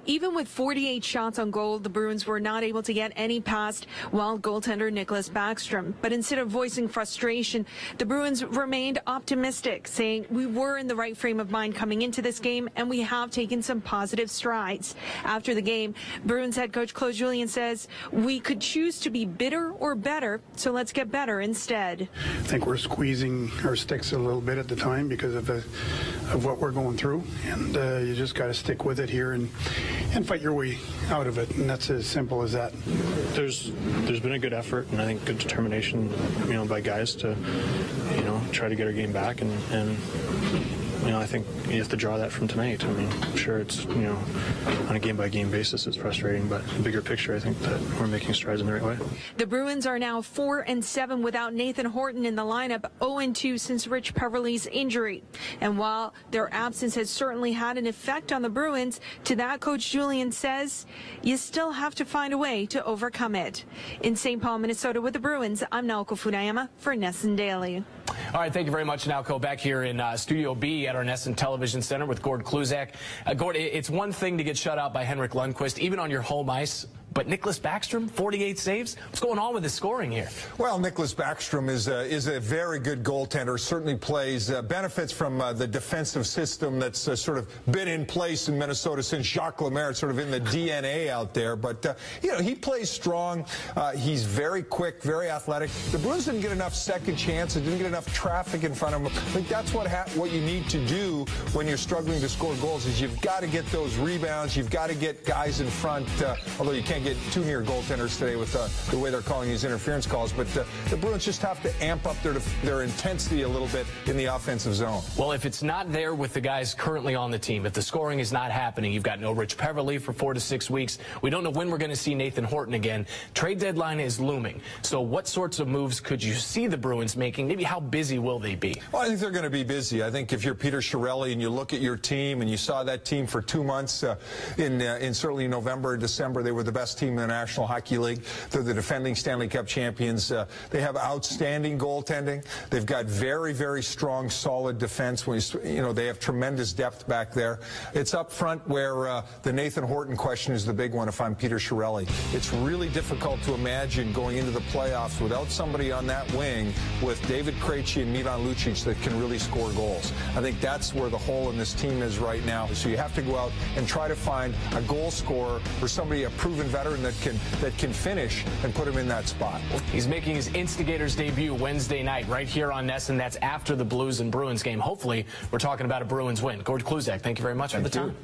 Even with 48 shots on goal, the Bruins were not able to get any past Wild goaltender Nicklas Backstrom. But instead of voicing frustration, the Bruins remained optimistic, saying we were in the right frame of mind coming into this game and we have taken some positive strides. After the game, Bruins head coach Claude Julien says we could choose to be bitter or better, so let's get better instead. I think we're squeezing our sticks a little bit at the time because of what we're going through, and you just got to stick with it here and fight your way out of it, and that's as simple as that. There's been a good effort and I think good determination, by guys to, try to get our game back, and I think you have to draw that from tonight. I mean, I'm sure it's, on a game-by-game basis, it's frustrating, but the bigger picture, I think that we're making strides in the right way. The Bruins are now 4-7 without Nathan Horton in the lineup, 0-2 since Rich Peverley's injury. And while their absence has certainly had an effect on the Bruins, to that Coach Julien says, you still have to find a way to overcome it. In St. Paul, Minnesota with the Bruins, I'm Naoko Funayama for NESN Daily. All right, thank you very much, Naoko. Back here in Studio B at our NESN Television Center with Gord Kluzak. Gord, it's one thing to get shut out by Henrik Lundqvist, even on your home ice. But Nicklas Backstrom, 48 saves? What's going on with his scoring here? Well, Nicklas Backstrom is a very good goaltender, certainly benefits from the defensive system that's sort of been in place in Minnesota since Jacques Lemaire. It's sort of in the DNA out there. But, he plays strong. He's very quick, very athletic. The Bruins didn't get enough second chances, didn't get enough traffic in front of them. I think that's what you need to do when you're struggling to score goals is you've got to get those rebounds. You've got to get guys in front, although you can't get too near goaltenders today with the way they're calling these interference calls. But the Bruins just have to amp up their intensity a little bit in the offensive zone. Well, if it's not there with the guys currently on the team, if the scoring is not happening, you've got no Rich Peverley for 4 to 6 weeks. We don't know when we're going to see Nathan Horton again. Trade deadline is looming. So what sorts of moves could you see the Bruins making? Maybe how busy will they be? Well, I think they're going to be busy. I think if you're Peter Chiarelli and you look at your team and you saw that team for 2 months in certainly November and December, they were the best team in the National Hockey League. They're the defending Stanley Cup champions. They have outstanding goaltending. They've got very, very strong, solid defense. They have tremendous depth back there. It's up front where the Nathan Horton question is the big one if I'm Peter Chiarelli. It's really difficult to imagine going into the playoffs without somebody on that wing with David Krejci and Milan Lucic that can really score goals. I think that's where the hole in this team is right now. So you have to go out and try to find a goal scorer or somebody, a proven veteran that can finish and put him in that spot. He's making his Instigators debut Wednesday night right here on NESN. That's after the Blues and Bruins game. Hopefully, we're talking about a Bruins win. Gord Kluzak, thank you very much for the time.